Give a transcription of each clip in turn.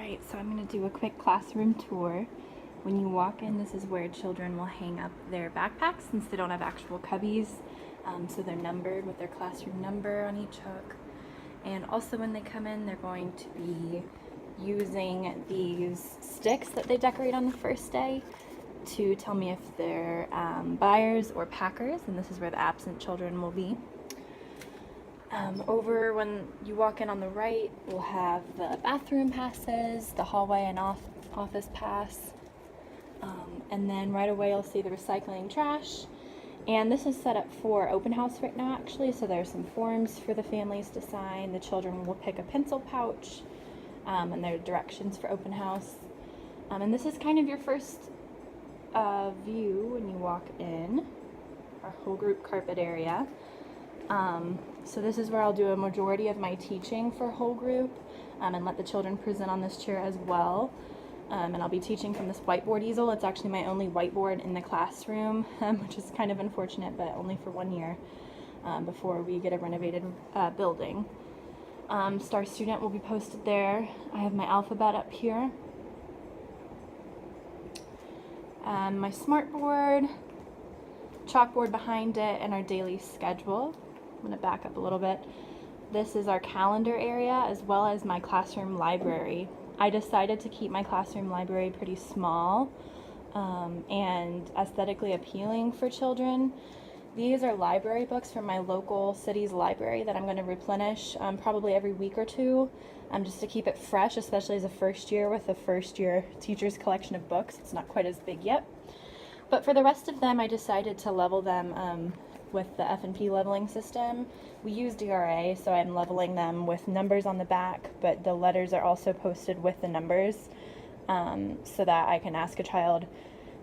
Alright, so I'm going to do a quick classroom tour. When you walk in, this is where children will hang up their backpacks since they don't have actual cubbies. So they're numbered with their classroom number on each hook. And also when they come in, they're going to be using these sticks that they decorate on the first day to tell me if they're buyers or packers, and this is where the absent children will be. Over when you walk in on the right, we'll have the bathroom passes, the hallway and office pass, and then right away you'll see the recycling trash. And this is set up for open house right now actually, so there's some forms for the families to sign. The children will pick a pencil pouch, and there are directions for open house. And this is kind of your first view when you walk in, our whole group carpet area. So this is where I'll do a majority of my teaching for whole group, and let the children present on this chair as well. And I'll be teaching from this whiteboard easel. It's actually my only whiteboard in the classroom, which is kind of unfortunate, but only for 1 year before we get a renovated building. Star Student will be posted there. I have my alphabet up here. My smartboard, chalkboard behind it, and our daily schedule. I'm going to back up a little bit. This is our calendar area as well as my classroom library. I decided to keep my classroom library pretty small and aesthetically appealing for children. These are library books from my local city's library that I'm going to replenish probably every week or two, just to keep it fresh, especially as a first year with a first year teacher's collection of books. It's not quite as big yet. But for the rest of them, I decided to level them with the F&P leveling system. We use DRA, so I'm leveling them with numbers on the back, but the letters are also posted with the numbers, so that I can ask a child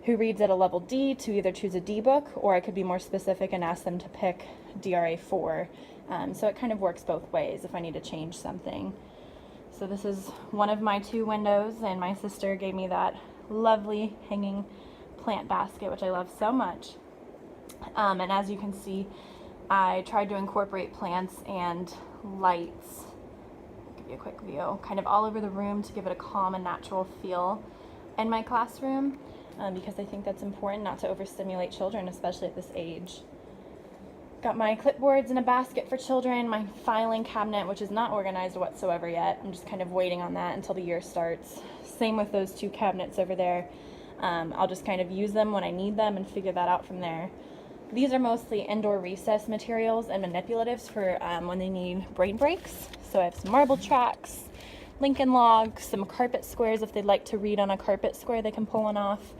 who reads at a level D to either choose a D book, or I could be more specific and ask them to pick DRA 4. So it kind of works both ways if I need to change something. So this is one of my 2 windows, and my sister gave me that lovely hanging plant basket, which I love so much. And as you can see, I tried to incorporate plants and lights, I'll give you a quick view, kind of all over the room to give it a calm and natural feel in my classroom, because I think that's important not to overstimulate children, especially at this age. Got my clipboards in a basket for children, my filing cabinet, which is not organized whatsoever yet. I'm just kind of waiting on that until the year starts. Same with those 2 cabinets over there. I'll just kind of use them when I need them and figure that out from there. These are mostly indoor recess materials and manipulatives for when they need brain breaks. So I have some marble tracks, Lincoln logs, some carpet squares if they'd like to read on a carpet square they can pull one off,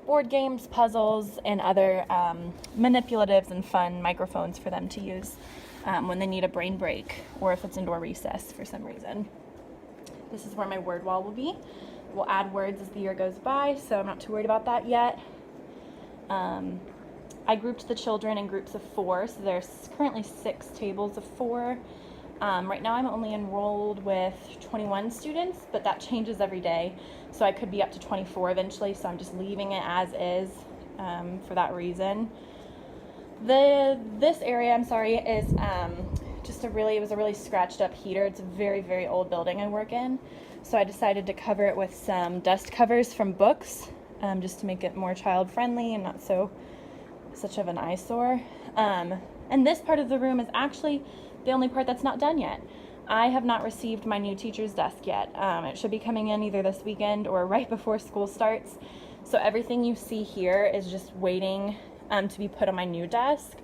board games, puzzles, and other manipulatives and fun microphones for them to use when they need a brain break or if it's indoor recess for some reason. This is where my word wall will be. We'll add words as the year goes by, so I'm not too worried about that yet. I grouped the children in groups of 4, so there's currently 6 tables of 4. Right now I'm only enrolled with 21 students, but that changes every day, so I could be up to 24 eventually, so I'm just leaving it as is for that reason. This area, I'm sorry, is it was a really scratched up heater. It's a very, very old building I work in, so I decided to cover it with some dust covers from books, just to make it more child friendly and not such of an eyesore. And this part of the room is actually the only part that's not done yet. I have not received my new teacher's desk yet. It should be coming in either this weekend or right before school starts. So everything you see here is just waiting to be put on my new desk.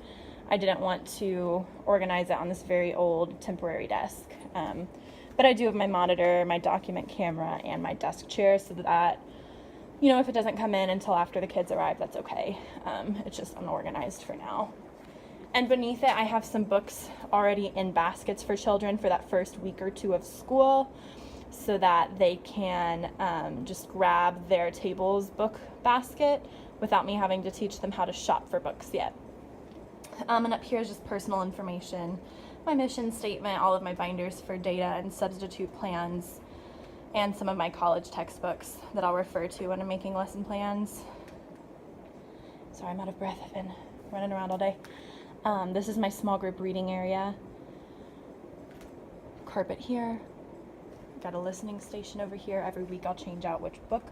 I didn't want to organize it on this very old temporary desk. But I do have my monitor, my document camera, and my desk chair, so that if it doesn't come in until after the kids arrive, that's okay. It's just unorganized for now. And beneath it, I have some books already in baskets for children for that first week or 2 of school, so that they can just grab their table's book basket without me having to teach them how to shop for books yet. And up here is just personal information, my mission statement, all of my binders for data and substitute plans, and some of my college textbooks that I'll refer to when I'm making lesson plans. Sorry, I'm out of breath. I've been running around all day. This is my small group reading area. Carpet here. got a listening station over here. Every week I'll change out which book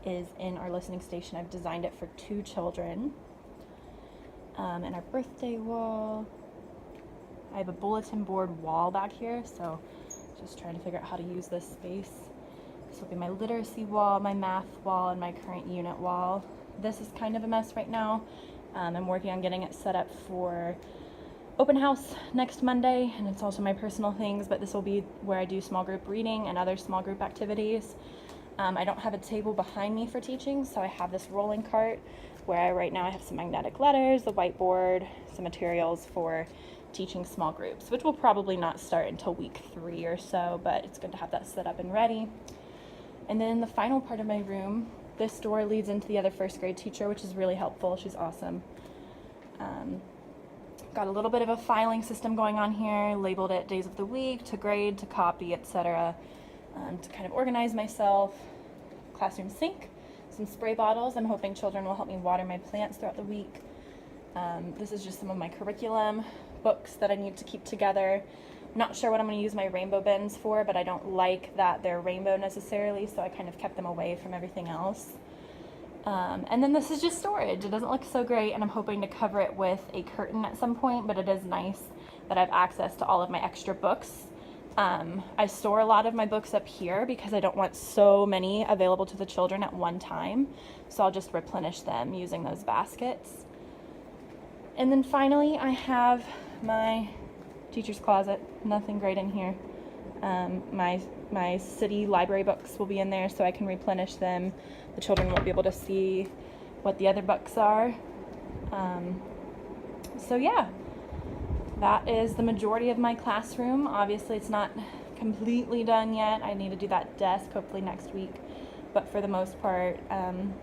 is in our listening station. I've designed it for 2 children. And our birthday wall. I have a bulletin board wall back here, so just trying to figure out how to use this space. This will be my literacy wall, my math wall, and my current unit wall. This is kind of a mess right now. I'm working on getting it set up for open house next Monday, and it's also my personal things, but this will be where I do small group reading and other small group activities. I don't have a table behind me for teaching, so I have this rolling cart where right now I have some magnetic letters, the whiteboard, some materials for teaching small groups, which will probably not start until week 3 or so, but it's good to have that set up and ready. And then the final part of my room, this door leads into the other first grade teacher, which is really helpful. She's awesome. Got a little bit of a filing system going on here, labeled it days of the week, to grade, to copy, etc. To kind of organize myself. Classroom sink, some spray bottles. I'm hoping children will help me water my plants throughout the week. This is just some of my curriculum, books that I need to keep together. I'm not sure what I'm going to use my rainbow bins for, but I don't like that they're rainbow necessarily, so I kind of kept them away from everything else. And then this is just storage. It doesn't look so great, and I'm hoping to cover it with a curtain at some point, but it is nice that I have access to all of my extra books. I store a lot of my books up here because I don't want so many available to the children at one time, so I'll just replenish them using those baskets. And then finally, I have my teacher's closet. Nothing great in here. My city library books will be in there so I can replenish them. The children won't be able to see what the other books are. So yeah, that is the majority of my classroom. Obviously it's not completely done yet. I need to do that desk hopefully next week. But for the most part, I'm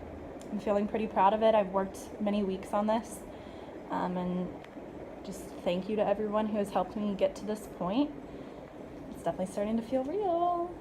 feeling pretty proud of it. I've worked many weeks on this. And just thank you to everyone who has helped me get to this point. It's definitely starting to feel real.